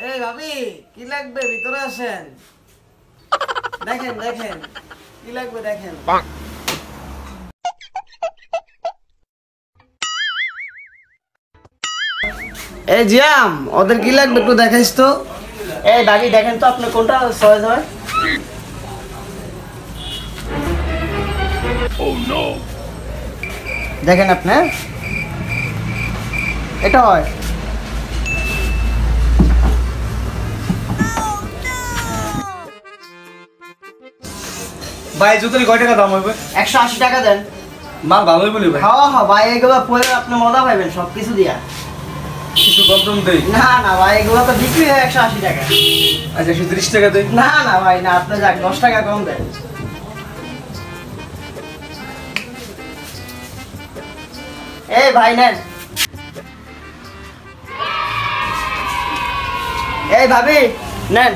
এই ভাবি কি লাগবে ভিতরে আসেন। দেখেন দেখেন কি লাগবে দেখেন। এই জিয়াম ওদের কি লাগবে একটু দেখাইস তো। এই ভাবি দেখেন তো আপনি কোনটা সহজ হয়। দেখেন আপনি এটা হয়। ভাই জুতোর কয় টাকা দাম হবে? 180 টাকা দেন। মাল ভালোই বলি ভাই। হ্যাঁ হ্যাঁ ভাই এগুলো পরে আপনি মজা পাইবেন সবকিছু দিয়া। কিছু কম টম দেই? না না ভাই এগুলো তো বিক্রি হয় 180 টাকা। আচ্ছা 130 টাকা দেই। না না ভাই না, আপনি যাক 10 টাকা কম দেন। এই ভাই নেন। এই ভাবি নেন।